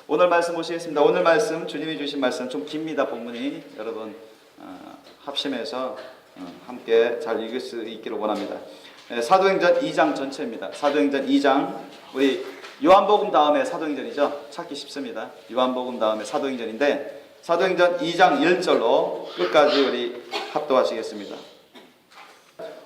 오늘 말씀 보시겠습니다. 오늘 말씀 주님이 주신 말씀 좀 깁니다. 본문이 여러분 합심해서 함께 잘 읽을 수 있기를 원합니다. 사도행전 2장 전체입니다. 사도행전 2장 우리 요한복음 다음에 사도행전이죠. 찾기 쉽습니다. 요한복음 다음에 사도행전인데 사도행전 2장 1절로 끝까지 우리 합독하시겠습니다.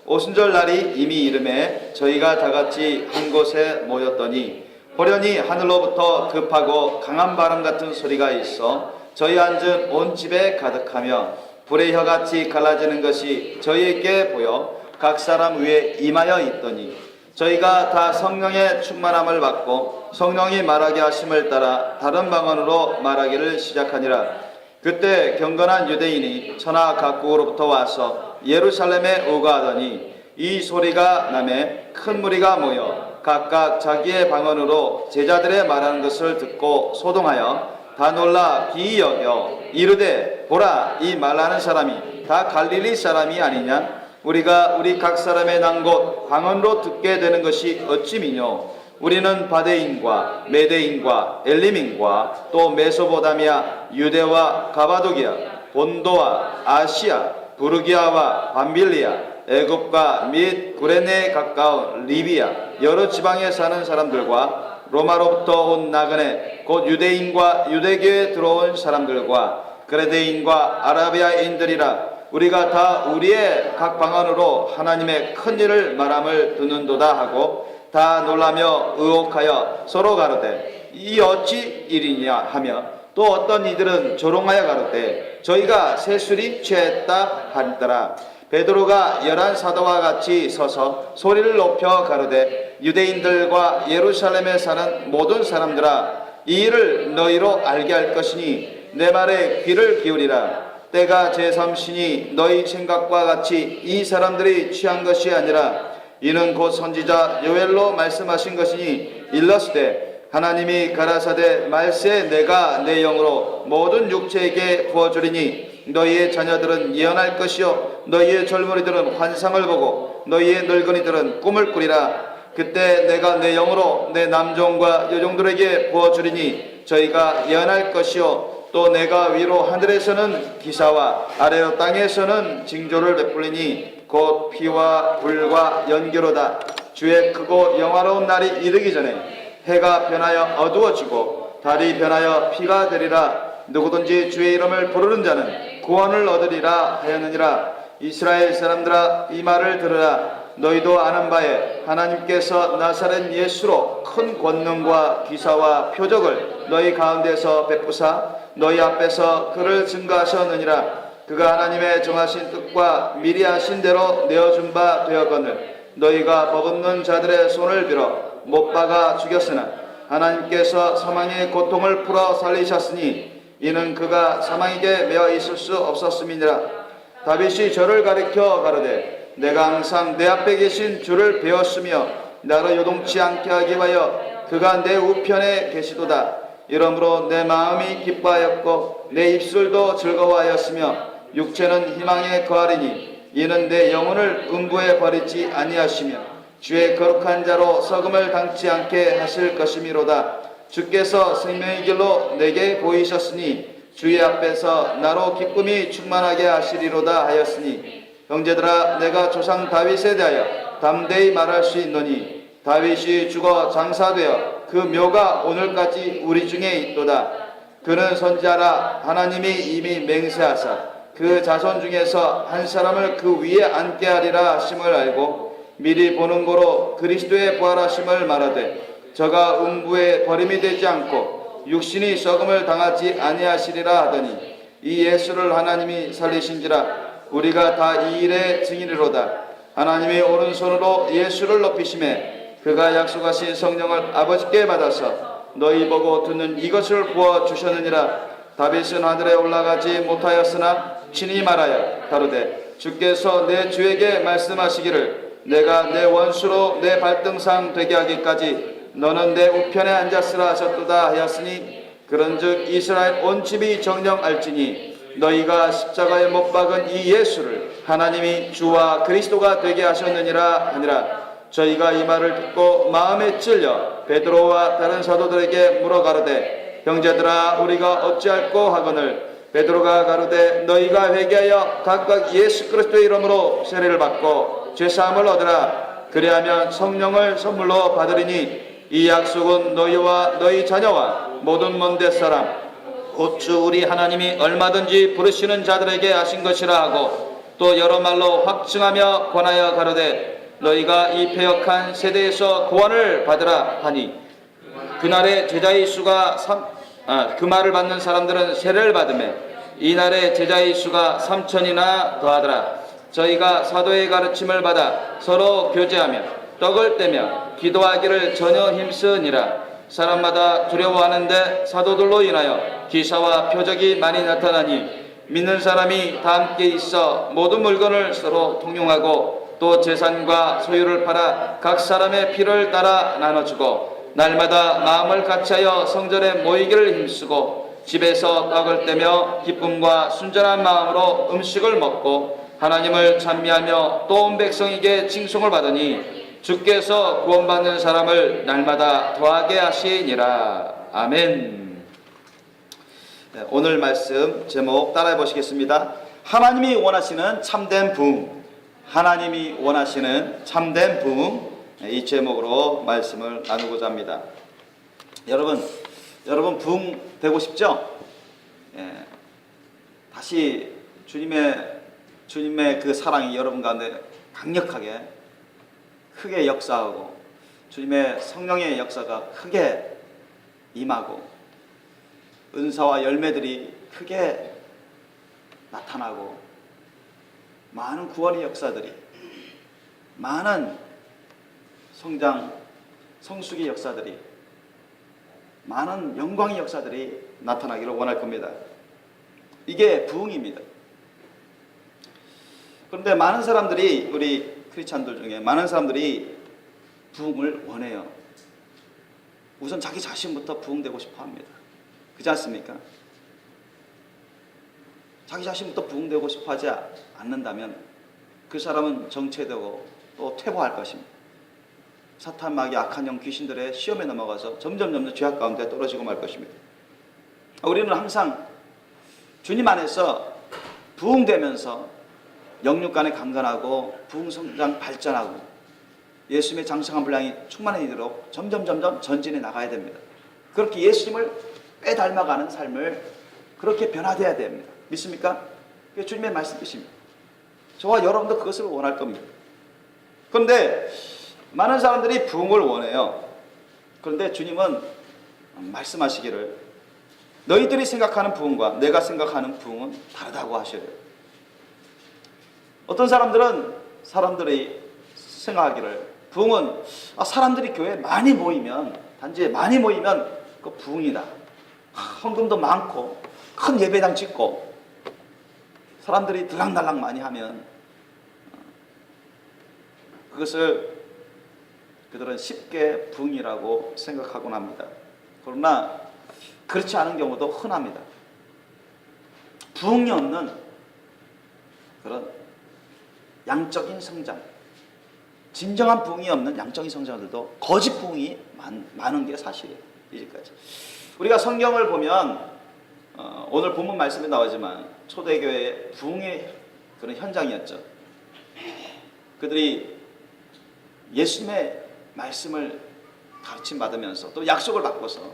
오순절 날이 이미 이름에 저희가 다같이 한 곳에 모였더니 호련히 하늘로부터 급하고 강한 바람 같은 소리가 있어 저희 앉은 온 집에 가득하며 불의 혀같이 갈라지는 것이 저희에게 보여 각 사람 위에 임하여 있더니 저희가 다 성령의 충만함을 받고 성령이 말하게 하심을 따라 다른 방언으로 말하기를 시작하니라. 그때 경건한 유대인이 천하 각국으로부터 와서 예루살렘에 오가하더니 이 소리가 나매 큰 무리가 모여 각각 자기의 방언으로 제자들의 말하는 것을 듣고 소동하여 다 놀라 기이 여겨 이르되 보라, 이 말하는 사람이 다 갈릴리 사람이 아니냐? 우리가 우리 각 사람의 난 곳 방언으로 듣게 되는 것이 어찌미뇨? 우리는 바데인과 메데인과 엘림인과 또 메소포타미아, 유대와 가바도기아, 본도와 아시아, 부르기아와 밤빌리아, 애굽과 및 구레네에 가까운 리비아 여러 지방에 사는 사람들과 로마로부터 온 나그네 곧 유대인과 유대교에 들어온 사람들과 그레데인과 아라비아인들이라. 우리가 다 우리의 각 방언으로 하나님의 큰 일을 말함을 듣는도다 하고 다 놀라며 의혹하여 서로 가로되 이 어찌 일이냐 하며 또 어떤 이들은 조롱하여 가로되 저희가 새술이 취했다 하더라. 베드로가 11 사도와 같이 서서 소리를 높여 가로되 유대인들과 예루살렘에 사는 모든 사람들아, 이 일을 너희로 알게 할 것이니 내 말에 귀를 기울이라. 때가 제3신이 너희 생각과 같이 이 사람들이 취한 것이 아니라 이는 곧 선지자 요엘로 말씀하신 것이니 일러스되 하나님이 가라사대 말세 내가 내 영으로 모든 육체에게 부어주리니 너희의 자녀들은 예언할 것이요 너희의 젊은이들은 환상을 보고 너희의 늙은이들은 꿈을 꾸리라. 그때 내가 내 영으로 내 남종과 여종들에게 부어주리니 저희가 예언할 것이요 또 내가 위로 하늘에서는 기사와 아래로 땅에서는 징조를 베풀리니 곧 피와 불과 연기로다. 주의 크고 영화로운 날이 이르기 전에 해가 변하여 어두워지고 달이 변하여 피가 되리라. 누구든지 주의 이름을 부르는 자는 구원을 얻으리라 하였느니라. 이스라엘 사람들아, 이 말을 들으라. 너희도 아는 바에 하나님께서 나사렛 예수로 큰 권능과 기사와 표적을 너희 가운데서 베푸사 너희 앞에서 그를 증거하셨느니라. 그가 하나님의 정하신 뜻과 미리 하신 대로 내어준 바 되었거늘 너희가 버금는 자들의 손을 빌어 못 박아 죽였으나 하나님께서 사망의 고통을 풀어 살리셨으니 이는 그가 사망에게 매어 있을 수 없었음이니라. 다윗이 저를 가리켜 가로되 내가 항상 내 앞에 계신 주를 배웠으며 나로 요동치 않게 하기 위하여 그가 내 우편에 계시도다. 이러므로 내 마음이 기뻐하였고 내 입술도 즐거워하였으며 육체는 희망에 거하리니 이는 내 영혼을 음부에 버리지 아니하시며 주의 거룩한 자로 썩음을 당치 않게 하실 것이미로다. 주께서 생명의 길로 내게 보이셨으니 주의 앞에서 나로 기쁨이 충만하게 하시리로다 하였으니 형제들아, 내가 조상 다윗에 대하여 담대히 말할 수 있노니 다윗이 죽어 장사되어 그 묘가 오늘까지 우리 중에 있도다. 그는 선지자라 하나님이 이미 맹세하사 그 자손 중에서 한 사람을 그 위에 앉게 하리라 하심을 알고 미리 보는 거로 그리스도의 부활하심을 말하되 저가 음부에 버림이 되지 않고 육신이 썩음을 당하지 아니하시리라 하더니 이 예수를 하나님이 살리신지라. 우리가 다 이 일의 증인이로다. 하나님이 오른손으로 예수를 높이심에 그가 약속하신 성령을 아버지께 받아서 너희 보고 듣는 이것을 부어주셨느니라. 다윗은 하늘에 올라가지 못하였으나 친히 말하여 가로되 주께서 내 주에게 말씀하시기를 내가 내 원수로 내 발등상 되게 하기까지 너는 내 우편에 앉았으라 하셨도다 하였으니 그런즉 이스라엘 온 집이 정령 알지니 너희가 십자가에 못 박은 이 예수를 하나님이 주와 그리스도가 되게 하셨느니라 하니라. 저희가 이 말을 듣고 마음에 찔려 베드로와 다른 사도들에게 물어 가로되 형제들아 우리가 어찌할꼬 하거늘 베드로가 가로되 너희가 회개하여 각각 예수 그리스도의 이름으로 세례를 받고 죄사함을 얻으라. 그리하면 성령을 선물로 받으리니 이 약속은 너희와 너희 자녀와 모든 먼 데 사람 곧 주 우리 하나님이 얼마든지 부르시는 자들에게 하신 것이라 하고 또 여러 말로 확증하며 권하여 가로되 너희가 이 패역한 세대에서 구원을 받으라 하니 그날의 제자의 수가 그 말을 받는 사람들은 세례를 받으며 이날의 제자의 수가 3,000이나 더하더라. 저희가 사도의 가르침을 받아 서로 교제하며 떡을 떼며 기도하기를 전혀 힘쓰니라. 사람마다 두려워하는데 사도들로 인하여 기사와 표적이 많이 나타나니 믿는 사람이 다 함께 있어 모든 물건을 서로 통용하고 또 재산과 소유를 팔아 각 사람의 필요를 따라 나눠주고 날마다 마음을 같이하여 성전에 모이기를 힘쓰고 집에서 떡을 떼며 기쁨과 순전한 마음으로 음식을 먹고 하나님을 찬미하며 또 온 백성에게 칭송을 받으니 주께서 구원받는 사람을 날마다 더하게 하시니라. 아멘. 오늘 말씀 제목 따라해 보시겠습니다. 하나님이 원하시는 참된 부흥. 하나님이 원하시는 참된 부흥. 이 제목으로 말씀을 나누고자 합니다. 여러분 부흥 되고 싶죠? 다시 주님의 그 사랑이 여러분 가운데 강력하게 크게 역사하고 주님의 성령의 역사가 크게 임하고 은사와 열매들이 크게 나타나고 많은 구원의 역사들이 많은 성장 성숙의 역사들이 많은 영광의 역사들이 나타나기를 원할 겁니다. 이게 부흥입니다. 그런데 많은 사람들이 우리 크리스찬들 중에 많은 사람들이 부흥을 원해요. 우선 자기 자신부터 부흥되고 싶어 합니다. 그렇지 않습니까? 자기 자신부터 부흥되고 싶어 하지 않는다면 그 사람은 정체되고 또 퇴보할 것입니다. 사탄 마귀 악한 영 귀신들의 시험에 넘어가서 점점 죄악 가운데 떨어지고 말 것입니다. 우리는 항상 주님 안에서 부흥되면서 영육 간에 강건하고 부흥 성장 발전하고 예수님의 장성한 분량이 충만해지도록 점점 전진해 나가야 됩니다. 그렇게 예수님을 빼닮아가는 삶을 그렇게 변화되어야 됩니다. 믿습니까? 그게 주님의 말씀 뜻입니다. 저와 여러분도 그것을 원할 겁니다. 그런데 많은 사람들이 부흥을 원해요. 그런데 주님은 말씀하시기를 너희들이 생각하는 부흥과 내가 생각하는 부흥은 다르다고 하셔요. 어떤 사람들이 생각하기를 부흥은 사람들이 교회에 많이 모이면 단지에 많이 모이면 그 부흥이다. 헌금도 많고 큰 예배당 짓고 사람들이 들락날락 많이 하면 그것을 그들은 쉽게 부흥이라고 생각하곤 합니다. 그러나 그렇지 않은 경우도 흔합니다. 부흥이 없는 그런 양적인 성장, 진정한 부흥이 없는 양적인 성장들도 거짓 부흥이 많은 게 사실이에요. 이제까지 우리가 성경을 보면 오늘 본문 말씀에 나오지만 초대교회의 부흥의 그런 현장이었죠. 그들이 예수님의 말씀을 가르침 받으면서 또 약속을 받고서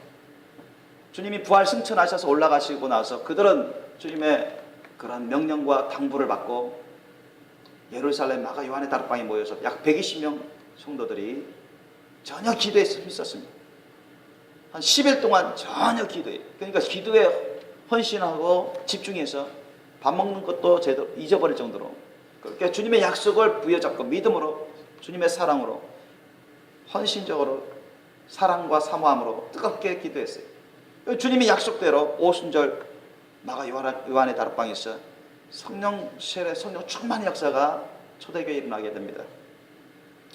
주님이 부활 승천하셔서 올라가시고 나서 그들은 주님의 그런 명령과 당부를 받고 예루살렘 마가 요한의 다락방에 모여서 약 120명 성도들이 전혀 기도에 힘썼습니다. 한 10일 동안 전혀 기도해. 그러니까 기도에 헌신하고 집중해서 밥 먹는 것도 제대로 잊어버릴 정도로 그렇게 주님의 약속을 부여잡고 믿음으로 주님의 사랑으로 헌신적으로 사랑과 사모함으로 뜨겁게 기도했어요. 주님이 약속대로 오순절 마가 요한의 다락방에서 성령 세례, 성령 충만의 역사가 초대교회에 일어나게 됩니다.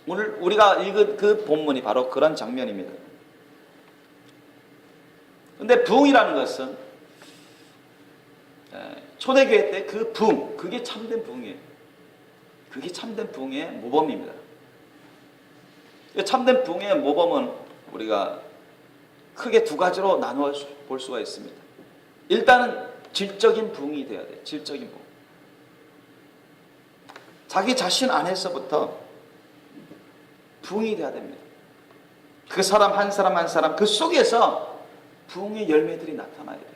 오늘 우리가 읽은 그 본문이 바로 그런 장면입니다. 그런데 부흥이라는 것은 초대교회 때 그 부흥, 그게 참된 부흥이에요. 그게 참된 부흥의 모범입니다. 참된 부흥의 모범은 우리가 크게 두 가지로 나누어 볼 수가 있습니다. 일단은 질적인 부흥이 돼야 돼요. 질적인 부흥. 자기 자신 안에서부터 부흥이 돼야 됩니다. 그 사람 한 사람 한 사람 그 속에서 부흥의 열매들이 나타나야 돼요.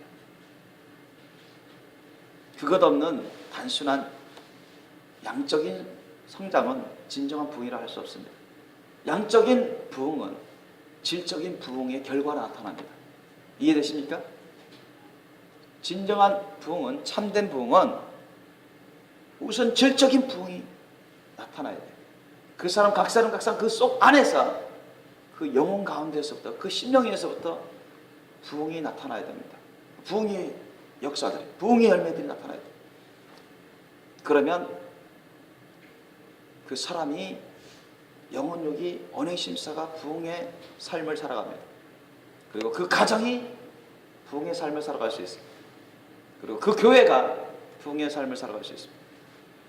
그것 없는 단순한 양적인 성장은 진정한 부흥이라 할 수 없습니다. 양적인 부흥은 질적인 부흥의 결과로 나타납니다. 이해되십니까? 진정한 부흥은, 참된 부흥은 우선 질적인 부흥이 나타나야 돼요. 그 사람 각 사람 그 속 안에서 그 영혼 가운데서부터 그 심령에서부터 부흥이 나타나야 됩니다. 부흥의 역사들이, 부흥의 열매들이 나타나야 돼요. 그러면 그 사람이 영혼육이 언행심사가 부흥의 삶을 살아갑니다. 그리고 그 가정이 부흥의 삶을 살아갈 수 있습니다. 그리고 그 교회가 부흥의 삶을 살아갈 수 있습니다.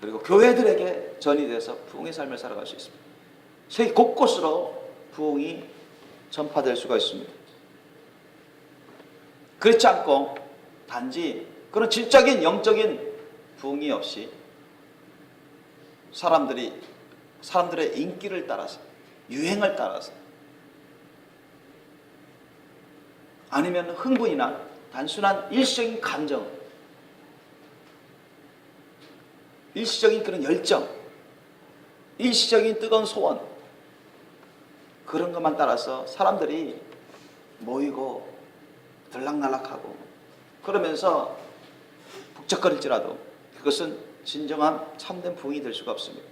그리고 교회들에게 전이 돼서 부흥의 삶을 살아갈 수 있습니다. 세계 곳곳으로 부흥이 전파될 수가 있습니다. 그렇지 않고 단지 그런 질적인 영적인 부흥이 없이 사람들의 인기를 따라서, 유행을 따라서, 아니면 흥분이나 단순한 일시적인 감정, 일시적인 그런 열정, 일시적인 뜨거운 소원, 그런 것만 따라서 사람들이 모이고 들락날락하고 그러면서 북적거릴지라도 그것은 진정한 참된 부흥이 될 수가 없습니다.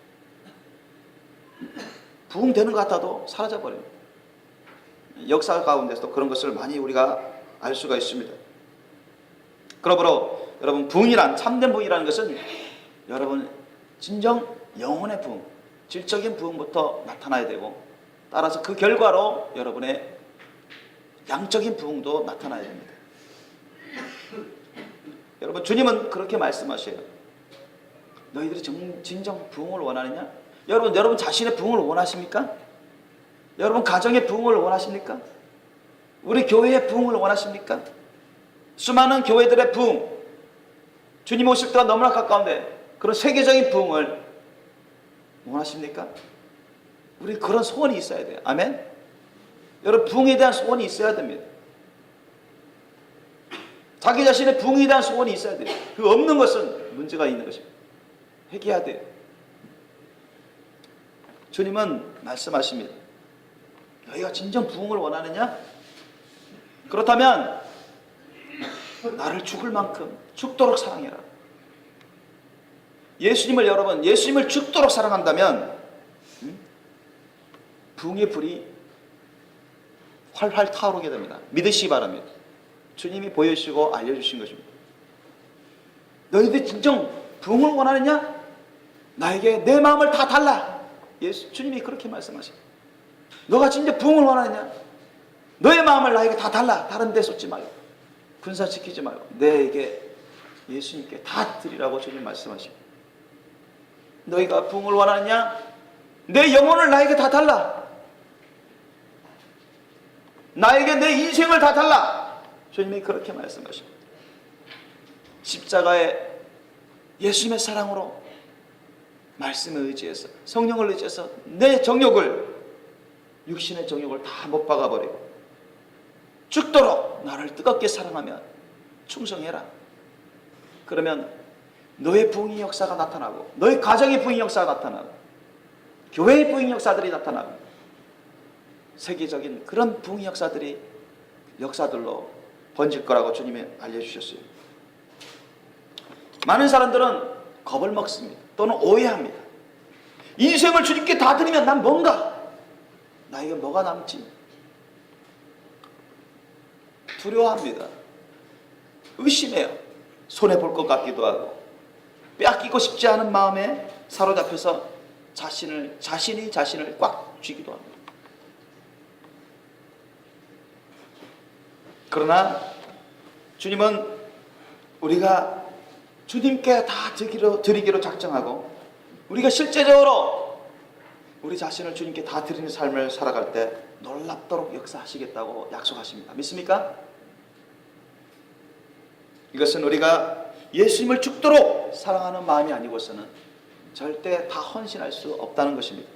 부흥되는 것 같아도 사라져버립니다. 역사 가운데서도 그런 것을 많이 우리가 알 수가 있습니다. 그러므로 여러분, 부흥이란, 참된 부흥이라는 것은 여러분 진정 영혼의 부흥, 질적인 부흥부터 나타나야 되고, 따라서 그 결과로 여러분의 양적인 부흥도 나타나야 됩니다. 여러분, 주님은 그렇게 말씀하셔요. 너희들이 진정 부흥을 원하느냐? 여러분 자신의 부흥을 원하십니까? 여러분 가정의 부흥을 원하십니까? 우리 교회의 부흥을 원하십니까? 수많은 교회들의 부흥, 주님 오실 때가 너무나 가까운데 그런 세계적인 부흥을 원하십니까? 우리 그런 소원이 있어야 돼요. 아멘? 여러분, 부흥에 대한 소원이 있어야 됩니다. 자기 자신의 부흥에 대한 소원이 있어야 돼요. 그 없는 것은 문제가 있는 것입니다. 회개해야 돼요. 주님은 말씀하십니다. 너희가 진정 부흥을 원하느냐? 그렇다면 나를 죽을 만큼 죽도록 사랑해라. 예수님을 죽도록 사랑한다면 부흥의 불이 활활 타오르게 됩니다. 믿으시기 바랍니다. 주님이 보여주시고 알려주신 것입니다. 너희들 진정 부흥을 원하느냐? 나에게 내 마음을 다 달라. 주님이 그렇게 말씀하십니다. 너가 진짜 부흥을 원하느냐? 너의 마음을 나에게 다 달라. 다른 데 쏟지 말고, 분산시키지 말고 내게, 예수님께 다 드리라고 주님 말씀하십니다. 너희가 부흥을 원하느냐? 내 영혼을 나에게 다 달라. 나에게 내 인생을 다 달라. 주님이 그렇게 말씀하십니다. 십자가에 예수님의 사랑으로, 말씀에 의지해서, 성령을 의지해서 내 정욕을, 육신의 정욕을 다 못 박아버리고 죽도록 나를 뜨겁게 사랑하면 충성해라. 그러면 너의 부흥의 역사가 나타나고, 너의 가정의 부흥의 역사가 나타나고, 교회의 부흥의 역사들이 나타나고, 세계적인 그런 부흥의 역사들로 번질 거라고 주님이 알려주셨어요. 많은 사람들은 겁을 먹습니다. 또는 오해합니다. 인생을 주님께 다 드리면 난 뭔가, 나에게 뭐가 남지? 두려워합니다. 의심해요. 손해볼 것 같기도 하고, 빼앗기고 싶지 않은 마음에 사로잡혀서 자신이 자신을 꽉 쥐기도 합니다. 그러나 주님은 우리가 주님께 다 드리기로 작정하고, 우리가 실제적으로 우리 자신을 주님께 다 드리는 삶을 살아갈 때 놀랍도록 역사하시겠다고 약속하십니다. 믿습니까? 이것은 우리가 예수님을 죽도록 사랑하는 마음이 아니고서는 절대 다 헌신할 수 없다는 것입니다.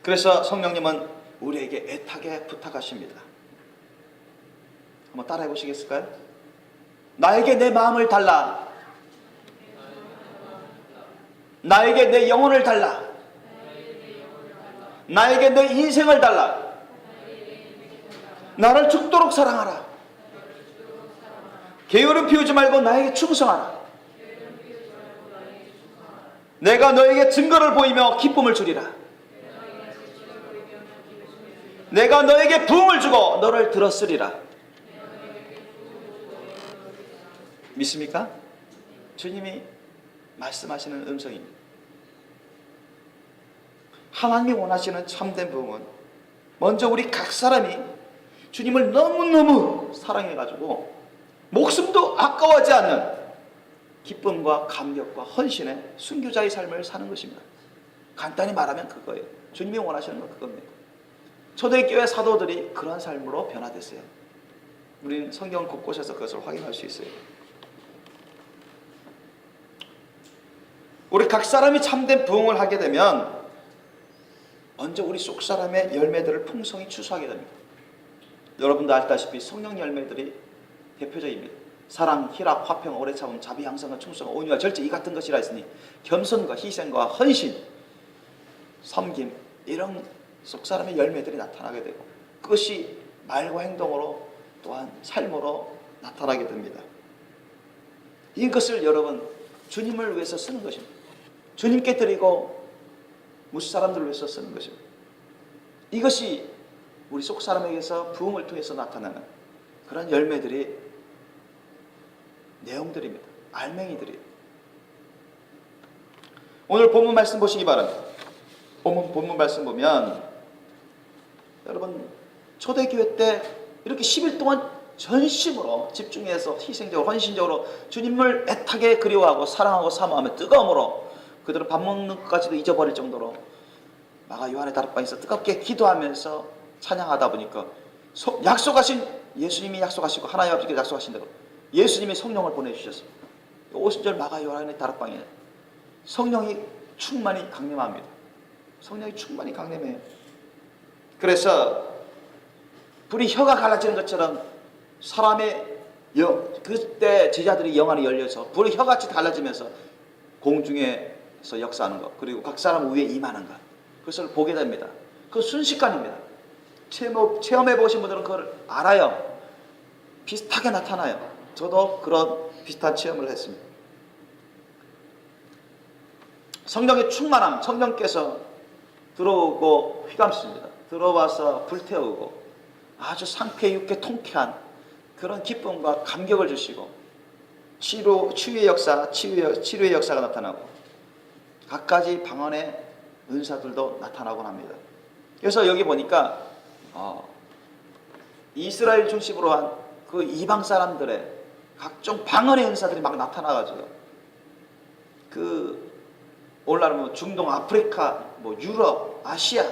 그래서 성령님은 우리에게 애타게 부탁하십니다. 한번 따라해 보시겠을까요? 나에게 내 마음을 달라. 나에게 내 영혼을 달라. 나에게 내 인생을 달라. 나를 죽도록 사랑하라. 게으름 피우지 말고 나에게 충성하라. 내가 너에게 증거를 보이며 기쁨을 주리라. 내가 너에게 부흥을 주고 너를 들었으리라. 믿습니까? 주님이 말씀하시는 음성입니다. 하나님이 원하시는 참된 부흥은 먼저 우리 각 사람이 주님을 너무너무 사랑해가지고 목숨도 아까워하지 않는 기쁨과 감격과 헌신의 순교자의 삶을 사는 것입니다. 간단히 말하면 그거예요. 주님이 원하시는 건 그겁니다. 초대교회 사도들이 그런 삶으로 변화됐어요. 우리는 성경 곳곳에서 그것을 확인할 수 있어요. 우리 각 사람이 참된 부흥을 하게 되면 먼저 우리 속 사람의 열매들을 풍성히 추수하게 됩니다. 여러분도 알다시피 성령 열매들이 대표적입니다. 사랑, 희락, 화평, 오래 참음, 자비, 양성과 충성, 온유와 절제 이 같은 것이라 했으니 겸손과 희생과 헌신, 섬김 이런 속 사람의 열매들이 나타나게 되고 그것이 말과 행동으로 또한 삶으로 나타나게 됩니다. 이것을 여러분 주님을 위해서 쓰는 것입니다. 주님께 드리고 무수 사람들을 위해서 쓰는 것입니다. 이것이 우리 속 사람에게서 부흥을 통해서 나타나는 그런 열매들이 내용들입니다. 알맹이들이에요. 오늘 본문 말씀 보시기 바랍니다. 본문 말씀 보면 여러분 초대교회 때 이렇게 10일 동안 전심으로 집중해서 희생적으로 헌신적으로 주님을 애타게 그리워하고 사랑하고 사모하며 뜨거움으로 그들은 밥 먹는 것까지도 잊어버릴 정도로 마가 요한의 다락방에서 뜨겁게 기도하면서 찬양하다 보니까 약속하신 예수님이 약속하시고 하나님 아버지께서 약속하신 대로 예수님이 성령을 보내주셨습니다. 50절 마가 요한의 다락방에 성령이 충만히 강림합니다. 성령이 충만히 강림해요. 그래서 불이 혀가 갈라지는 것처럼 사람의 그때 제자들이 영안이 열려서 불이 혀같이 갈라지면서 공중에서 역사하는 것 그리고 각 사람 위에 임하는 것 그것을 보게 됩니다. 그건 순식간입니다. 체험해 보신 분들은 그걸 알아요. 비슷하게 나타나요. 저도 그런 비슷한 체험을 했습니다. 성령의 충만함, 성령께서 들어오고 휘감습니다. 들어와서 불태우고 아주 상쾌 육쾌 통쾌한 그런 기쁨과 감격을 주시고 치유의 역사, 치료의 역사가 나타나고 갖가지 방언의 은사들도 나타나곤 합니다. 그래서 여기 보니까 이스라엘 중심으로 한 그 이방 사람들의 각종 방언의 은사들이 막 나타나가지고 오늘날 뭐 중동, 아프리카, 뭐 유럽, 아시아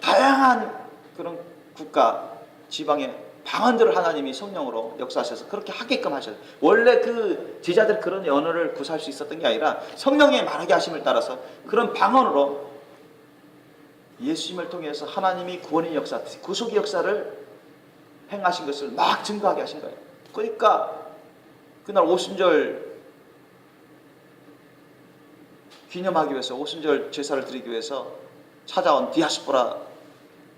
다양한 그런 국가 지방의 방언들을 하나님이 성령으로 역사하셔서 그렇게 하게끔 하셔요. 원래 그 제자들 그런 언어를 구사할 수 있었던 게 아니라 성령의 말하게 하심을 따라서 그런 방언으로 예수님을 통해서 하나님이 구원의 역사, 구속의 역사를 행하신 것을 막 증거하게 하신 거예요. 그러니까 그날 오순절 기념하기 위해서 오순절 제사를 드리기 위해서 찾아온 디아스포라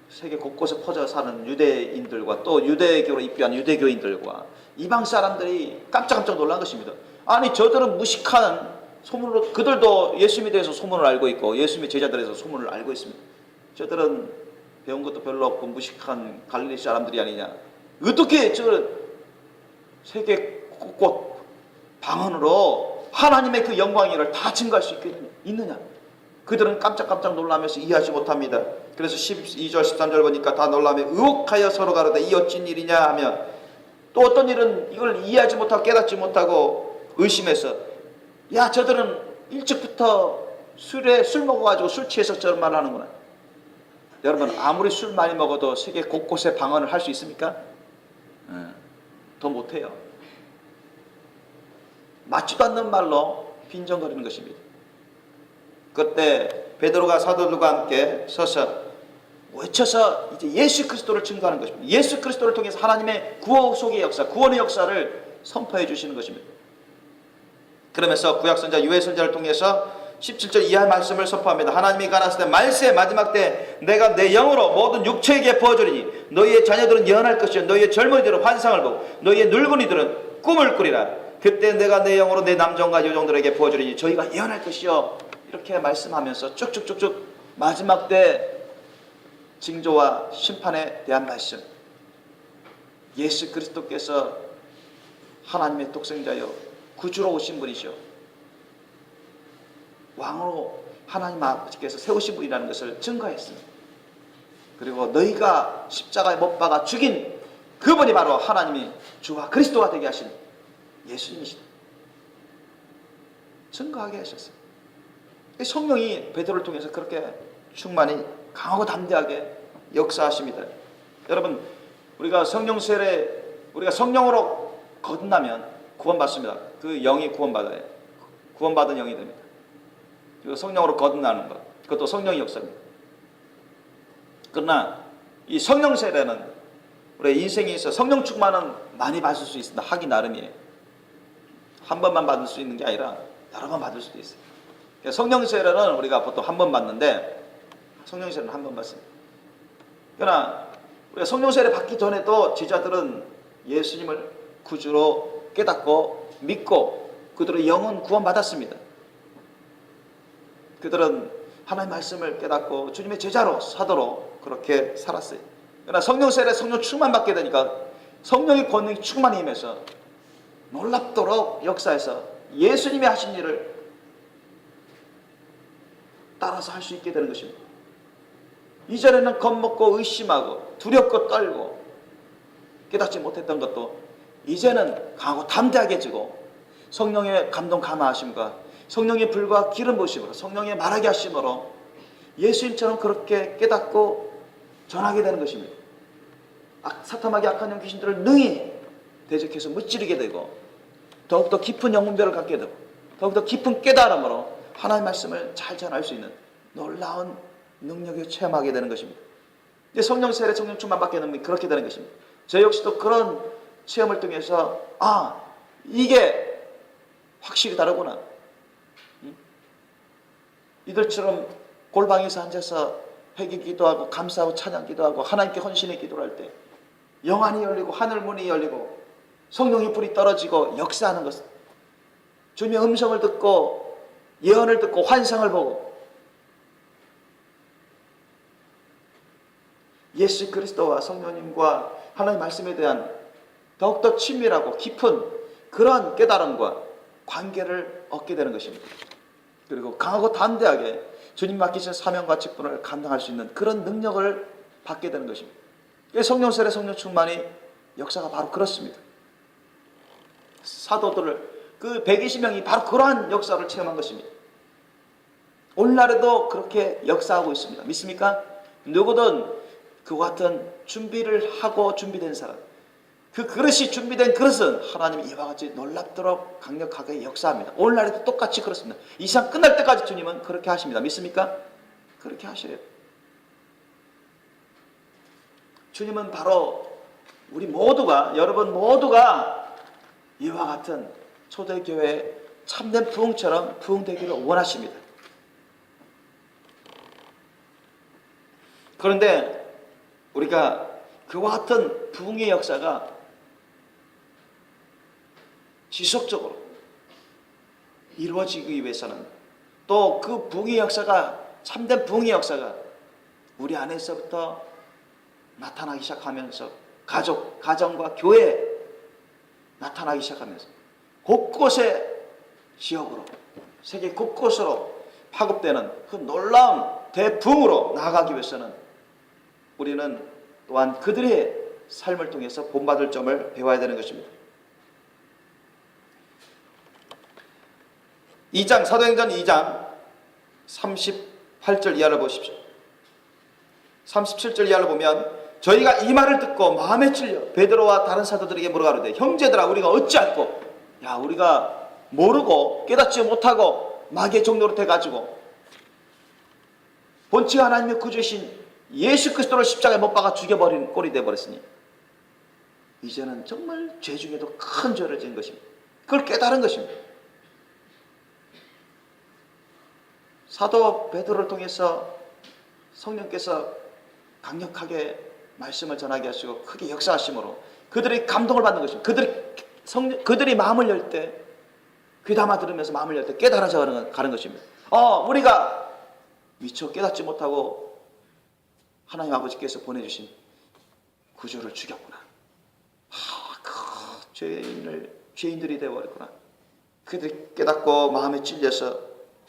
세계 곳곳에 퍼져 사는 유대인들과 또 유대교로 입교한 유대교인들과 이방 사람들이 깜짝깜짝 놀란 것입니다. 아니 저들은 무식한 소문으로 그들도 예수님에 대해서 소문을 알고 있고 예수님의 제자들에서 소문을 알고 있습니다. 저들은 배운 것도 별로 없고 무식한 갈릴리 사람들이 아니냐. 어떻게 저 세계 곳곳 방언으로 하나님의 그 영광을 다 증거할 수 있느냐. 그들은 깜짝깜짝 놀라면서 이해하지 못합니다. 그래서 12절 13절 보니까 다 놀라며 의혹하여 서로 가로되 이 어찌 일이냐 하며 또 어떤 일은 이걸 이해하지 못하고 깨닫지 못하고 의심해서 야 저들은 일찍부터 술 먹어가지고 술 취해서 저런 말을 하는구나. 여러분 아무리 술 많이 먹어도 세계 곳곳에 방언을 할 수 있습니까? 더 못해요. 맞지도 않는 말로 빈정거리는 것입니다. 그때 베드로가 사도들과 함께 서서 외쳐서 이제 예수 그리스도를 증거하는 것입니다. 예수 그리스도를 통해서 하나님의 구속의 역사, 구원의 역사를 선포해 주시는 것입니다. 그러면서 구약선자 유해선자를 통해서 17절 이하의 말씀을 선포합니다. 하나님이 가라사대 말세 마지막 때 내가 내 영으로 모든 육체에게 부어주리니 너희의 자녀들은 예언할 것이요 너희의 젊은이들은 환상을 보고 너희의 늙은이들은 꿈을 꾸리라. 그때 내가 내 영으로 내 남종과 여종들에게 부어주리니 저희가 예언할 것이요. 이렇게 말씀하면서 쭉쭉쭉쭉 마지막 때 징조와 심판에 대한 말씀. 예수 그리스도께서 하나님의 독생자요 구주로 오신 분이시오. 왕으로 하나님 아버지께서 세우신 분이라는 것을 증거했습니다. 그리고 너희가 십자가에 못 박아 죽인 그분이 바로 하나님이 주와 그리스도가 되게 하신 예수님이시다. 증거하게 하셨어요. 성령이 베드로를 통해서 그렇게 충만히 강하고 담대하게 역사하십니다. 여러분, 우리가 성령 세례, 우리가 성령으로 거듭나면 구원받습니다. 그 영이 구원받아요. 구원받은 영이 됩니다. 그리고 성령으로 거듭나는 것, 그것도 성령의 역사입니다. 그러나 이 성령 세례는 우리 인생에 있어 성령 충만은 많이 받을 수 있습니다. 하기 나름이에요. 한 번만 받을 수 있는 게 아니라 여러 번 받을 수도 있어요. 성령 세례는 우리가 보통 한 번 받는데 성령 세례는 한 번 받습니다. 그러나 우리가 성령 세례 받기 전에도 제자들은 예수님을 구주로 깨닫고 믿고 그들의 영은 구원받았습니다. 그들은 하나님의 말씀을 깨닫고 주님의 제자로 사도로 그렇게 살았어요. 그러나 성령 세례, 성령 충만 받게 되니까 성령의 권능이 충만히 임해서 놀랍도록 역사에서 예수님이 하신 일을 따라서 할 수 있게 되는 것입니다. 이전에는 겁먹고 의심하고 두렵고 떨고 깨닫지 못했던 것도 이제는 강하고 담대하게 지고 성령의 감동 감화하심과 성령의 불과 기름 부으심으로 성령의 말하게 하심으로 예수님처럼 그렇게 깨닫고 전하게 되는 것입니다. 사탐하게 악한 영 귀신들을 능히 대적해서 무찌르게 되고 더욱더 깊은 영문별을 갖게 되고 더욱더 깊은 깨달음으로 하나님의 말씀을 잘 전할 수 있는 놀라운 능력을 체험하게 되는 것입니다. 성령 세례, 성령 충만 받게 되면 그렇게 되는 것입니다. 저 역시도 그런 체험을 통해서 이게 확실히 다르구나. 이들처럼 골방에서 앉아서 회개 기도하고 감사하고 찬양 기도하고 하나님께 헌신의 기도를 할 때 영안이 열리고 하늘 문이 열리고 성령의 불이 떨어지고 역사하는 것, 주님의 음성을 듣고 예언을 듣고 환상을 보고 예수 그리스도와 성령님과 하나님의 말씀에 대한 더욱더 친밀하고 깊은 그런 깨달음과 관계를 얻게 되는 것입니다. 그리고 강하고 담대하게 주님 맡기신 사명과 직분을 감당할 수 있는 그런 능력을 받게 되는 것입니다. 성령 세례, 성령 충만이 역사가 바로 그렇습니다. 사도들을 그 120명이 바로 그러한 역사를 체험한 것입니다. 오늘날에도 그렇게 역사하고 있습니다. 믿습니까? 누구든 그와 같은 준비를 하고 준비된 사람, 그 그릇이 준비된 그릇은 하나님이 이와 같이 놀랍도록 강력하게 역사합니다. 오늘날에도 똑같이 그렇습니다. 이 세상 끝날 때까지 주님은 그렇게 하십니다. 믿습니까? 그렇게 하셔요. 주님은 바로 우리 모두가, 여러분 모두가 이와 같은 초대교회의 참된 부흥처럼 부흥되기를 원하십니다. 그런데 우리가 그와 같은 부흥의 역사가 지속적으로 이루어지기 위해서는 또 그 부흥의 역사가 참된 부흥의 역사가 우리 안에서부터 나타나기 시작하면서 가족, 가정과 교회에 나타나기 시작하면서 곳곳에 지역으로 세계 곳곳으로 파급되는 그 놀라운 대부흥으로 나아가기 위해서는 우리는 또한 그들의 삶을 통해서 본받을 점을 배워야 되는 것입니다. 2장 사도행전 2장 38절 이하를 보십시오. 37절 이하를 보면 저희가 이 말을 듣고 마음에 찔려 베드로와 다른 사도들에게 물어가로되 형제들아 우리가 어찌할꼬. 야, 우리가 모르고 깨닫지 못하고 마귀의 종로로 돼가지고 본체 하나님의 구주이신 예수 그리스도를 십자가에 못 박아 죽여버린 꼴이 되어버렸으니 이제는 정말 죄 중에도 큰 죄를 지은 것입니다. 그걸 깨달은 것입니다. 사도 베드로를 통해서 성령께서 강력하게 말씀을 전하게 하시고 크게 역사하심으로 그들이 감동을 받는 것입니다. 그들이 마음을 열 때, 귀담아 들으면서 마음을 열 때 깨달아져 가는 것입니다. 우리가 미처 깨닫지 못하고 하나님 아버지께서 보내주신 구주를 죽였구나. 그 죄인들이 되어버렸구나. 그들이 깨닫고 마음에 찔려서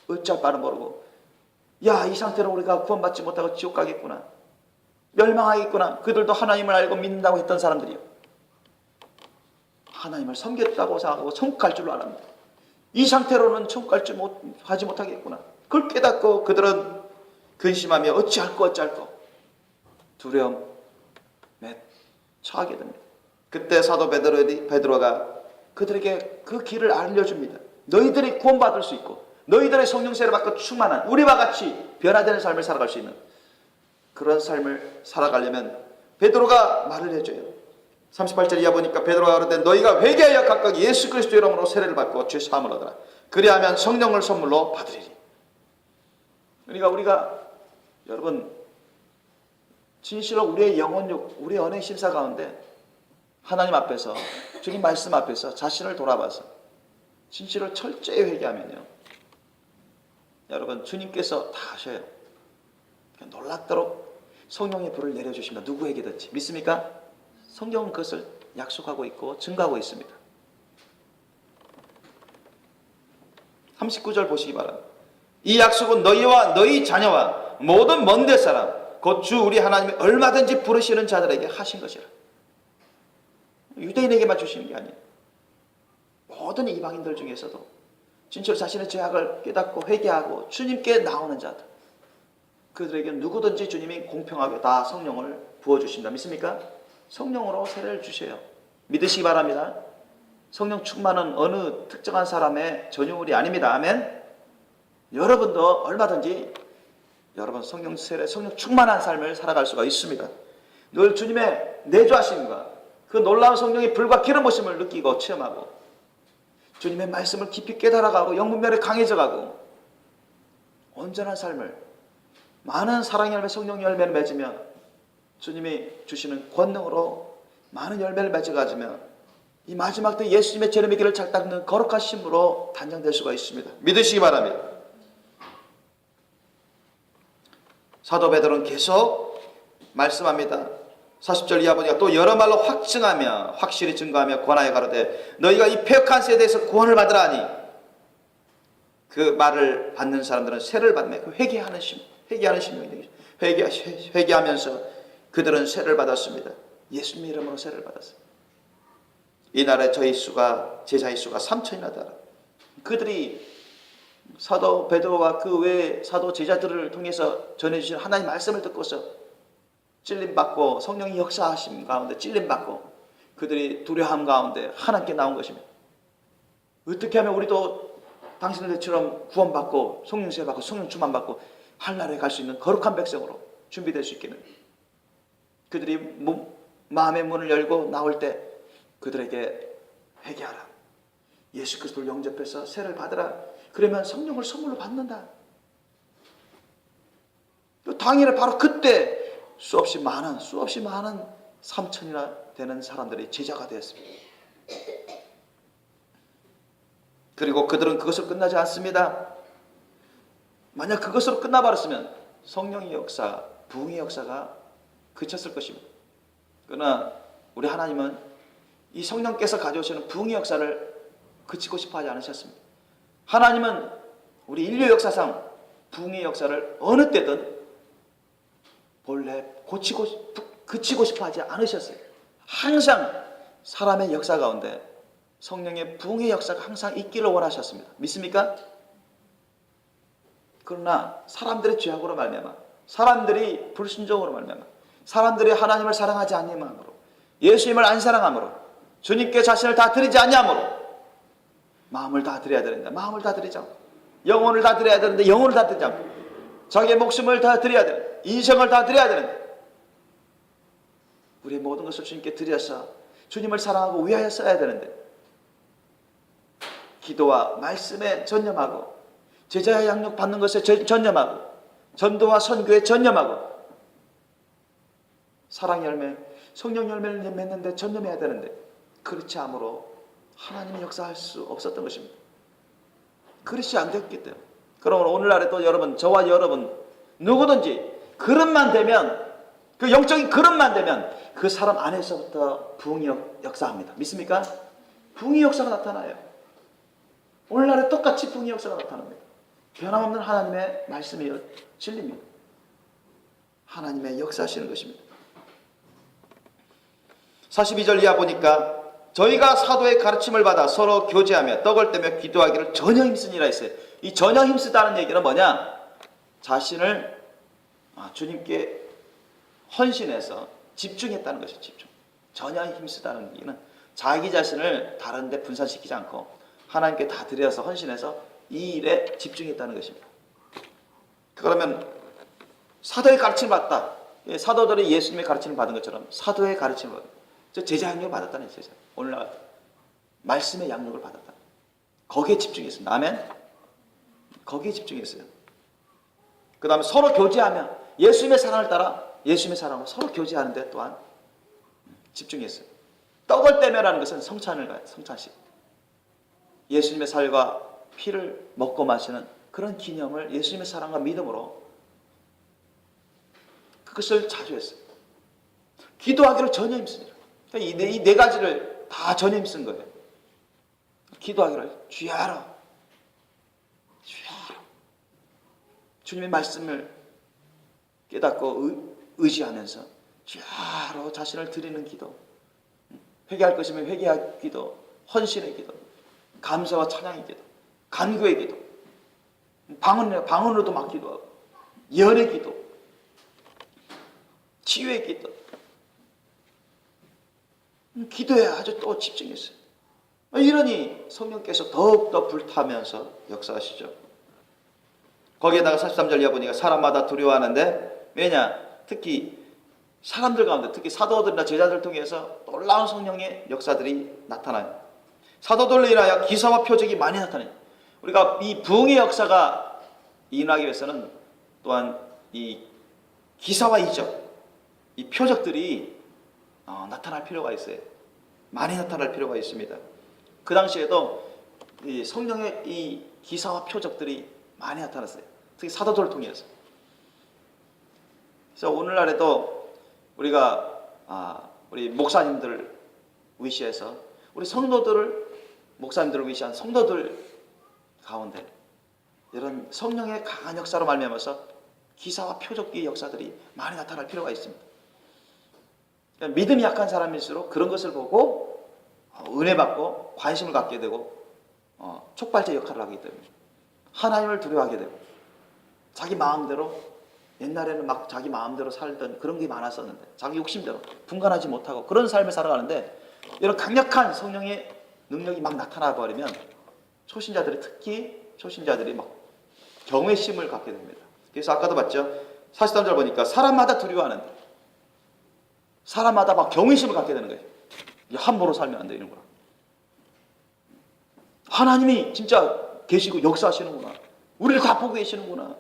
어찌할 바를 모르고, 야, 이 상태로 우리가 구원받지 못하고 지옥 가겠구나, 멸망하겠구나. 그들도 하나님을 알고 믿는다고 했던 사람들이요, 하나님을 섬겼다고 생각하고 천국 갈 줄로 알았는데 이 상태로는 천국 가지 못하겠구나. 그걸 깨닫고 그들은 근심하며 어찌할꼬 두려움에 처하게 됩니다. 그때 사도 베드로가 그들에게 그 길을 알려줍니다. 너희들이 구원받을 수 있고 너희들의 성령세를 받고 충만한 우리와 같이 변화되는 삶을 살아갈 수 있는 그런 삶을 살아가려면 베드로가 말을 해줘요. 38절 이하 보니까 베드로가 그러되 너희가 회개하여 각각 예수 그리스도 이름으로 세례를 받고 죄 사함을 얻으라. 그리하면 성령을 선물로 받으리니. 그러니까 우리가 여러분 진실로 우리의 영혼욕, 우리의 언행 심사 가운데 하나님 앞에서, 주님 말씀 앞에서 자신을 돌아봐서 진실을 철저히 회개하면요, 여러분 주님께서 다 하셔요. 놀랍도록 성령의 불을 내려주십니다. 누구에게든지. 믿습니까? 성경은 그것을 약속하고 있고 증거하고 있습니다. 39절 보시기 바랍니다. 이 약속은 너희와 너희 자녀와 모든 먼데 사람 곧 주 우리 하나님이 얼마든지 부르시는 자들에게 하신 것이라. 유대인에게만 주시는 게 아니에요. 모든 이방인들 중에서도 진짜로 자신의 죄악을 깨닫고 회개하고 주님께 나오는 자들, 그들에게 누구든지 주님이 공평하게 다 성령을 부어주신다. 믿습니까? 성령으로 세례를 주셔요. 믿으시기 바랍니다. 성령 충만은 어느 특정한 사람의 전유물이 아닙니다. 아멘. 여러분도 얼마든지 여러분 성령 세례, 성령 충만한 삶을 살아갈 수가 있습니다. 늘 주님의 내주하심과 그 놀라운 성령의 불과 기름 부으심을 느끼고 체험하고 주님의 말씀을 깊이 깨달아가고 영분별에 강해져가고 온전한 삶을, 많은 사랑의 열매, 성령 열매를 맺으며 주님이 주시는 권능으로 많은 열매를 맺어가지며 이 마지막 때 예수님의 재림의 길을 잘 닦는 거룩한 신부로 단장될 수가 있습니다. 믿으시기 바랍니다. 사도 베드로는 계속 말씀합니다. 40절 이하 보니까 또 여러 말로 확증하며 확실히 증거하며 권하여 가로되 너희가 이 패역한 세대에서 구원을 받으라 하니, 그 말을 받는 사람들은 세를 받으며 그 회개하는 심령이 되겠죠. 회개하면서 그들은 세를 받았습니다. 예수님의 이름으로 세를 받았어요. 이날에 저희 수가, 제자의 수가 3,000이나 달아. 그들이 사도 베드로와 그 외의 사도 제자들을 통해서 전해주신 하나님의 말씀을 듣고서 찔림받고 성령이 역사하심 가운데 찔림받고 그들이 두려움 가운데 하나님께 나온 것입니다. 어떻게 하면 우리도 당신들처럼 구원받고 성령세 받고 성령 충만받고 하늘나라에 갈 수 있는 거룩한 백성으로 준비될 수 있기는. 그들이 마음의 문을 열고 나올 때 그들에게 회개하라, 예수 그리스도를 영접해서 세를 받으라, 그러면 성령을 선물로 받는다. 당일에 바로 그때 수없이 많은 3,000이나 되는 사람들이 제자가 되었습니다. 그리고 그들은 그것으로 끝나지 않습니다. 만약 그것으로 끝나버렸으면 성령의 역사, 부흥의 역사가 그쳤을 것입니다. 그러나 우리 하나님은 이 성령께서 가져오시는 부흥의 역사를 그치고 싶어 하지 않으셨습니다. 하나님은 우리 인류 역사상 부흥의 역사를 어느 때든 본래 그치고 싶어 하지 않으셨어요. 항상 사람의 역사 가운데 성령의 부흥의 역사가 항상 있기를 원하셨습니다. 믿습니까? 그러나 사람들의 죄악으로 말미암아, 사람들이 불순종으로 말미암아 사람들이 하나님을 사랑하지 않는 예수님을 안 사랑함으로 주님께 자신을 다 드리지 않냐므로 마음을 다 드려야 되는데 마음을 다 드리지 않고 영혼을 다 드려야 되는데 영혼을 다 드리지 않고 자기의 목숨을 다 드려야 되는데 인생을 다 드려야 되는데 우리의 모든 것을 주님께 드려서 주님을 사랑하고 위하여 써야 되는데 기도와 말씀에 전념하고 제자의 양육 받는 것에 전념하고 전도와 선교에 전념하고 사랑 열매, 성령 열매를 맺는데 전념해야 되는데 그렇지 않으므로 하나님이 역사할 수 없었던 것입니다. 그릇이 안 됐기 때문에. 그러므로 오늘날에도 여러분, 저와 여러분 누구든지 그릇만 되면, 그 영적인 그릇만 되면 그 사람 안에서부터 부흥이 역사합니다. 믿습니까? 부흥이 역사가 나타나요. 오늘날에 똑같이 부흥이 역사가 나타납니다. 변함없는 하나님의 말씀이 진리입니다. 하나님의 역사하시는 것입니다. 42절 이하 보니까 저희가 사도의 가르침을 받아 서로 교제하며 떡을 떼며 기도하기를 전혀 힘쓰니라 했어요. 이 전혀 힘쓰다는 얘기는 뭐냐? 자신을 주님께 헌신해서 집중했다는 것이죠. 집중. 전혀 힘쓰다는 얘기는 자기 자신을 다른 데 분산시키지 않고 하나님께 다 드려서 헌신해서 이 일에 집중했다는 것입니다. 그러면 사도의 가르침을 받다. 사도들이 예수님의 가르침을 받은 것처럼 사도의 가르침을 받다. 제자 양육을 받았다는 제자. 오늘날 말씀의 양육을 받았다. 거기에 집중했습니다. 아멘. 거기에 집중했어요. 그 다음에 서로 교제하며 예수님의 사랑을 따라 예수님의 사랑으로 서로 교제하는 데 또한 집중했어요. 떡을 떼며라는 것은 성찬을 가요. 성찬식. 예수님의 살과 피를 먹고 마시는 그런 기념을 예수님의 사랑과 믿음으로 그것을 자주 했어요. 기도하기를 전혀 힘씁니다. 이 네 가지를 다 전혀 힘쓴 거예요. 기도하기를 주야로 주님의 말씀을 깨닫고 의지하면서 주야로 자신을 드리는 기도, 회개할 것이면 회개할 기도, 헌신의 기도, 감사와 찬양의 기도, 간구의 기도, 방언으로도 막 기도하고 예언의 기도, 치유의 기도, 기도에 아주 또 집중했어요. 이러니 성령께서 더욱더 불타면서 역사하시죠. 거기에다가 43절 이하 보니까 사람마다 두려워하는데, 왜냐? 특히 사람들 가운데, 특히 사도들이나 제자들 통해서 놀라운 성령의 역사들이 나타나요. 사도들로 인하여 기사와 표적이 많이 나타나요. 우리가 이 부흥의 역사가 일어나기 위해서는 또한 이 기사와 이적, 이 표적들이 나타날 필요가 있어요. 많이 나타날 필요가 있습니다. 그 당시에도 이 성령의 이 기사와 표적들이 많이 나타났어요. 특히 사도들을 통해서. 그래서 오늘날에도 우리가 우리 목사님들을 위시해서 우리 성도들을, 목사님들을 위시한 성도들 가운데 이런 성령의 강한 역사로 말미암아서 기사와 표적의 역사들이 많이 나타날 필요가 있습니다. 믿음이 약한 사람일수록 그런 것을 보고 은혜 받고 관심을 갖게 되고 촉발제 역할을 하기 때문에 하나님을 두려워하게 되고 자기 마음대로, 옛날에는 막 자기 마음대로 살던 그런 게 많았었는데 자기 욕심대로 분간하지 못하고 그런 삶을 살아가는데 이런 강력한 성령의 능력이 막 나타나 버리면 초신자들이, 특히 초신자들이 막 경외심을 갖게 됩니다. 그래서 아까도 봤죠. 43절 보니까 사람마다 두려워하는데, 사람마다 막 경외심을 갖게 되는 거예요. 함부로 살면 안 되는구나. 하나님이 진짜 계시고 역사하시는구나. 우리를 다 보고 계시는구나.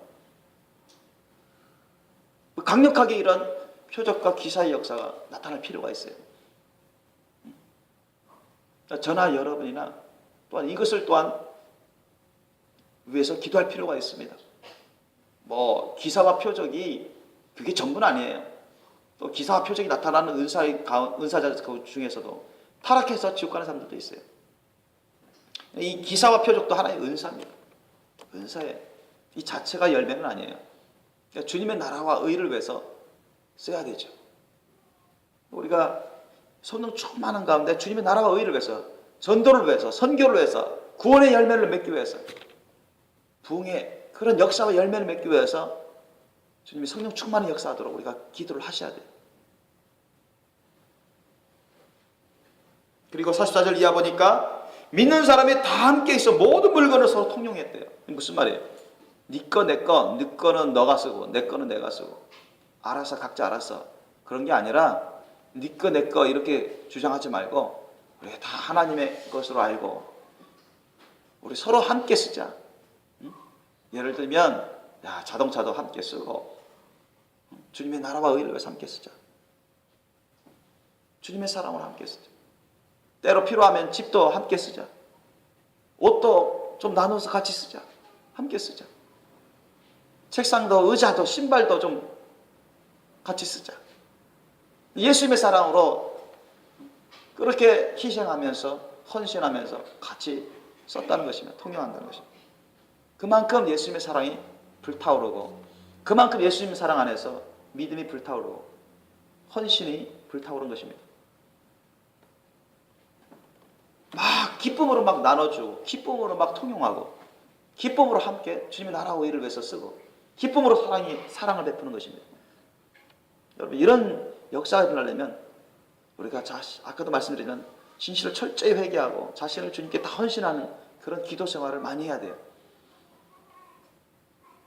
강력하게 이런 표적과 기사의 역사가 나타날 필요가 있어요. 저나 여러분이나 또한 이것을 또한 위해서 기도할 필요가 있습니다. 기사와 표적이 그게 전부는 아니에요. 또 기사와 표적이 나타나는 은사자 중에서도 타락해서 지옥 가는 사람들도 있어요. 이 기사와 표적도 하나의 은사입니다. 은사에 이 자체가 열매는 아니에요. 그러니까 주님의 나라와 의를 위해서 써야 되죠. 우리가 성령 충만한 가운데 주님의 나라와 의를 위해서, 전도를 위해서, 선교를 위해서, 구원의 열매를 맺기 위해서, 부흥의 그런 역사와 열매를 맺기 위해서 주님이 성령 충만히 역사하도록 우리가 기도를 하셔야 돼요. 그리고 44절 이하 보니까 믿는 사람이 다 함께 있어 모든 물건을 서로 통용했대요. 무슨 말이에요? 네 거, 내 거, 네 거는 너가 쓰고 내 거는 내가 쓰고 알아서 각자 알아서 그런 게 아니라 네 거, 내 거 이렇게 주장하지 말고 우리가 다 하나님의 것으로 알고 우리 서로 함께 쓰자. 응? 예를 들면 자동차도 함께 쓰고 주님의 나라와 의를 위해서 함께 쓰자. 주님의 사랑으로 함께 쓰자. 때로 필요하면 집도 함께 쓰자. 옷도 좀 나눠서 같이 쓰자. 함께 쓰자. 책상도 의자도 신발도 좀 같이 쓰자. 예수님의 사랑으로 그렇게 희생하면서 헌신하면서 같이 썼다는 것입니다. 통용한다는 것입니다. 그만큼 예수님의 사랑이 불타오르고 그만큼 예수님의 사랑 안에서 믿음이 불타오르고 헌신이 불타오른 것입니다. 막 기쁨으로 막 나눠주고 기쁨으로 막 통용하고 기쁨으로 함께 주님의 나라와 의를 위해서 쓰고 기쁨으로 사랑을 베푸는 것입니다. 여러분 이런 역사가 일어나려면 우리가 아까도 말씀드리는 진실을 철저히 회개하고 자신을 주님께 다 헌신하는 그런 기도 생활을 많이 해야 돼요.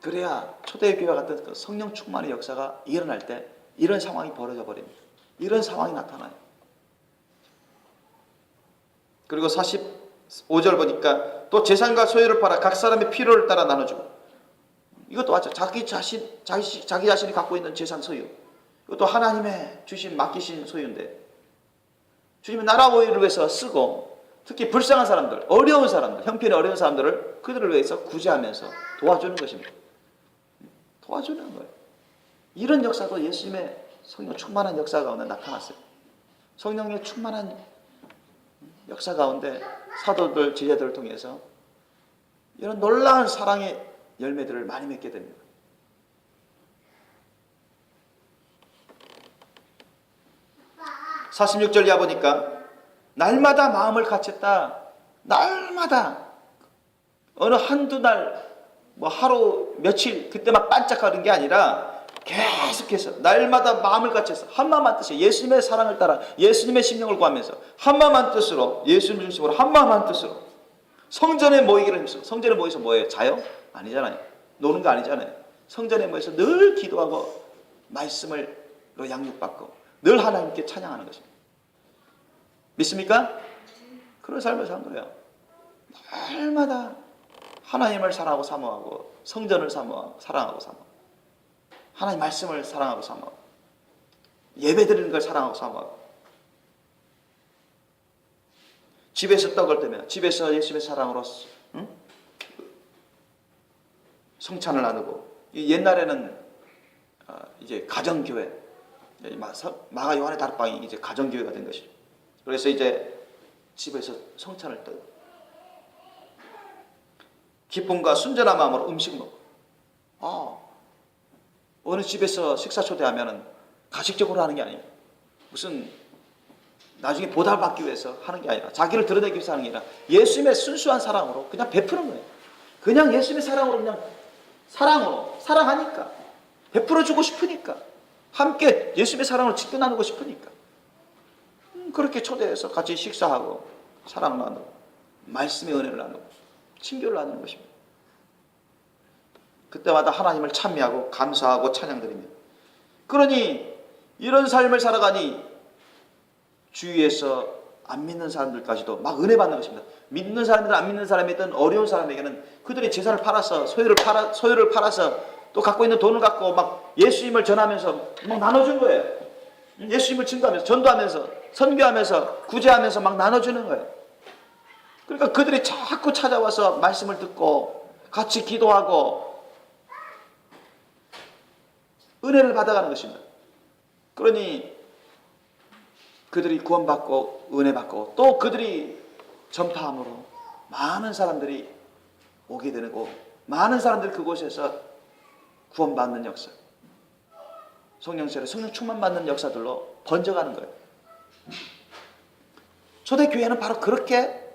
그래야 초대교회와 같은 그 성령 충만의 역사가 일어날 때 이런 상황이 벌어져 버립니다. 이런 상황이 나타나요. 그리고 45절 보니까 또 재산과 소유를 팔아 각 사람의 필요를 따라 나눠주고 이것도 맞죠. 자기 자신이 갖고 있는 재산 소유 이것도 하나님의 주신 맡기신 소유인데 주님의 나라와 의를 위해서 쓰고 특히 불쌍한 사람들, 어려운 사람들, 형편이 어려운 사람들을 그들을 위해서 구제하면서 도와주는 것입니다. 도와주는 거예요. 이런 역사도 예수님의 성령 충만한 역사 가운데 나타났어요. 성령의 충만한 역사 가운데 사도들, 제자들을 통해서 이런 놀라운 사랑의 열매들을 많이 맺게 됩니다. 사 46절 이하 보니까 날마다 마음을 같였다. 날마다 어느 한두 날 하루 며칠 그때만 반짝하는 게 아니라 계속해서 날마다 마음을 같여서 한마음한 뜻이에요. 예수님의 사랑을 따라 예수님의 심령을 구하면서 한마음한 뜻으로 예수님 중심으로 한마음한 뜻으로 성전에 모이기를 힘써. 성전에 모여서 뭐예요? 자요? 아니잖아요. 노는 거 아니잖아요. 성전에 모여서 늘 기도하고 말씀으로 양육받고 늘 하나님께 찬양하는 것입니다. 믿습니까? 그런 삶을 산 거예요. 날마다 하나님을 사랑하고 사모하고 성전을 사랑하고 사모하고 하나님 말씀을 사랑하고 사모하고 예배드리는 걸 사랑하고 사모하고 집에서 떡을 떼며 집에서 예수님의 사랑으로 성찬을 나누고 옛날에는 이제 가정교회 마가 요한의 다락방이 이제 가정교회가 된 것이죠. 그래서 이제 집에서 성찬을 떠요. 기쁨과 순전한 마음으로 음식 먹고 어느 집에서 식사 초대하면은 가식적으로 하는 게 아니에요. 무슨 나중에 보답받기 위해서 하는 게 아니라 자기를 드러내기 위해서 하는 게 아니라 예수님의 순수한 사랑으로 그냥 베푸는 거예요. 그냥 예수님의 사랑으로 그냥 사랑하니까 베풀어주고 싶으니까 함께 예수님의 사랑을 지켜 나누고 싶으니까 그렇게 초대해서 같이 식사하고 사랑을 나누고 말씀의 은혜를 나누고 친교를 나누는 것입니다. 그때마다 하나님을 찬미하고 감사하고 찬양드리며 그러니 이런 삶을 살아가니 주위에서 안 믿는 사람들까지도 막 은혜 받는 것입니다. 믿는 사람이든 안 믿는 사람이든 어려운 사람에게는 그들이 재산을 팔아서 소유를 팔아서 또 갖고 있는 돈을 갖고 막 예수님을 전하면서 막 나눠준 거예요. 예수님을 증거하면서 전도하면서 선교하면서 구제하면서 막 나눠주는 거예요. 그러니까 그들이 자꾸 찾아와서 말씀을 듣고 같이 기도하고 은혜를 받아가는 것입니다. 그러니 그들이 구원받고 은혜받고 또 그들이 전파함으로 많은 사람들이 오게 되고 많은 사람들이 그곳에서 구원받는 역사, 성령 충만 받는 역사들로 번져가는 거예요. 초대교회는 바로 그렇게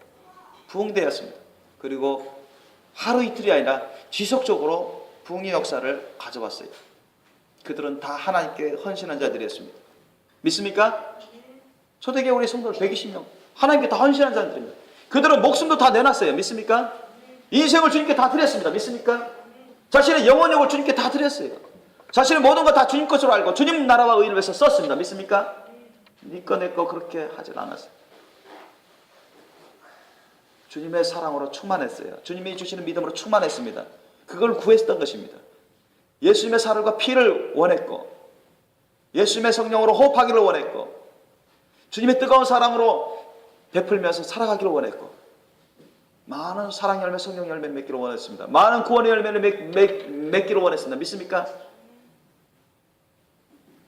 부흥되었습니다. 그리고 하루 이틀이 아니라 지속적으로 부흥의 역사를 가져왔어요. 그들은 다 하나님께 헌신한 자들이었습니다. 믿습니까? 초대교회 우리 성도들 120명 하나님께 다 헌신한 자들입니다. 그들은 목숨도 다 내놨어요. 믿습니까? 인생을 주님께 다 드렸습니다. 믿습니까? 자신의 영혼력을 주님께 다 드렸어요. 자신의 모든 것 다 주님 것으로 알고 주님 나라와 의를 위해서 썼습니다. 믿습니까? 니꺼 내꺼 그렇게 하질 않았어요. 주님의 사랑으로 충만했어요. 주님이 주시는 믿음으로 충만했습니다. 그걸 구했던 것입니다. 예수님의 살과 피를 원했고 예수님의 성령으로 호흡하기를 원했고 주님의 뜨거운 사랑으로 베풀면서 살아가기를 원했고 많은 사랑 열매, 성령 열매를 맺기를 원했습니다. 많은 구원의 열매를 맺기를 원했습니다. 믿습니까?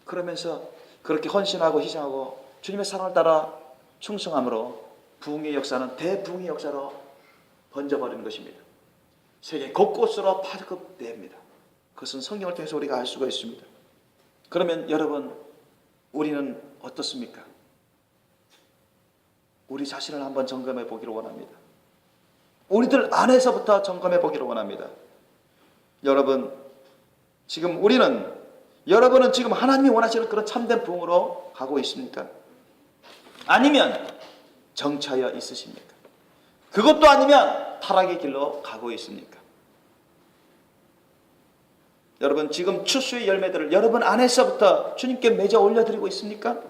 그러면서 그렇게 헌신하고 희생하고 주님의 사랑을 따라 충성함으로 부흥의 역사는 대부흥의 역사로 번져버리는 것입니다. 세계 곳곳으로 파급됩니다. 그것은 성경을 통해서 우리가 알 수가 있습니다. 그러면 여러분, 우리는 어떻습니까? 우리 자신을 한번 점검해 보기를 원합니다. 우리들 안에서부터 점검해 보기를 원합니다. 여러분, 지금 여러분은 지금 하나님이 원하시는 그런 참된 부흥으로 가고 있습니까? 아니면 정차여 있으십니까? 그것도 아니면 타락의 길로 가고 있습니까? 여러분, 지금 추수의 열매들을 여러분 안에서부터 주님께 맺어 올려드리고 있습니까?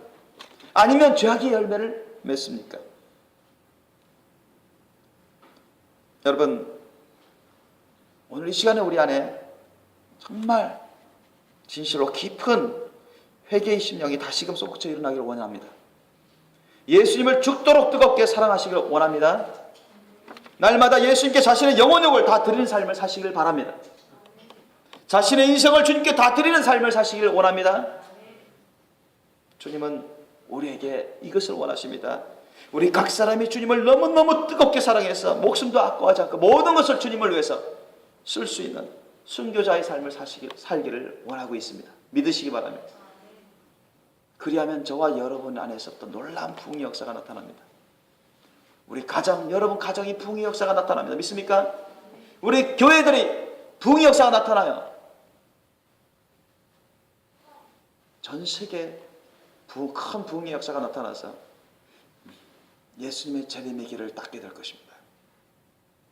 아니면 죄악의 열매를 맺습니까? 여러분, 오늘 이 시간에 우리 안에 정말 진실로 깊은 회개의 심령이 다시금 솟구쳐 일어나기를 원합니다. 예수님을 죽도록 뜨겁게 사랑하시길 원합니다. 날마다 예수님께 자신의 영혼력을 다 드리는 삶을 사시길 바랍니다. 자신의 인생을 주님께 다 드리는 삶을 사시길 원합니다. 주님은 우리에게 이것을 원하십니다. 우리 각 사람이 주님을 너무너무 뜨겁게 사랑해서 목숨도 아까워하지 않고 모든 것을 주님을 위해서 쓸 수 있는 순교자의 삶을 살기를 원하고 있습니다. 믿으시기 바랍니다. 그리하면 저와 여러분 안에서부터 놀라운 부흥의 역사가 나타납니다. 우리 가정, 여러분 가정이 부흥의 역사가 나타납니다. 믿습니까? 우리 교회들이 부흥의 역사가 나타나요. 전 세계에 큰 부흥의 역사가 나타나서 예수님의 재림의 길을 닦게 될 것입니다.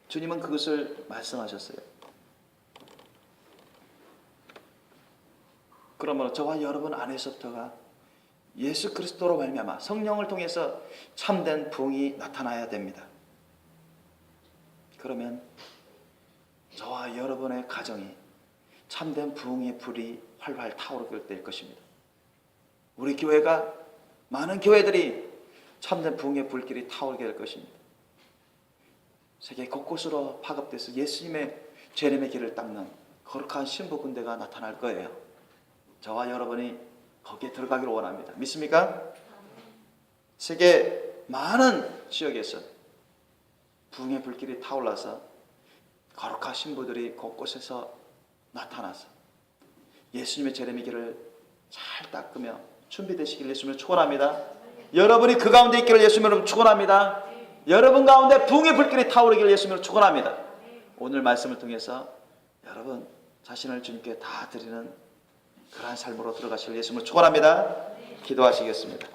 주님은 그것을 말씀하셨어요. 그러므로 저와 여러분 안에서부터가 예수 그리스도로 말미암아 성령을 통해서 참된 부흥이 나타나야 됩니다. 그러면 저와 여러분의 가정이 참된 부흥의 불이 활활 타오르게 될 것입니다. 우리 교회가 많은 교회들이 참된 부흥의 불길이 타오르게 될 것입니다. 세계 곳곳으로 파급돼서 예수님의 재림의 길을 닦는 거룩한 신부 군대가 나타날 거예요. 저와 여러분이 거기에 들어가기를 원합니다. 믿습니까? 세계 많은 지역에서 부흥의 불길이 타올라서 거룩한 신부들이 곳곳에서 나타나서 예수님의 재림의 길을 잘 닦으며 준비되시길 예수님을 축원합니다. 여러분이 그 가운데 있기를 예수님을 축원합니다. 여러분 가운데 부흥의 불길이 타오르기를 예수님을 축원합니다. 오늘 말씀을 통해서 여러분 자신을 주님께 다 드리는 그러한 삶으로 들어가시길 예수님을 축원합니다. 기도하시겠습니다.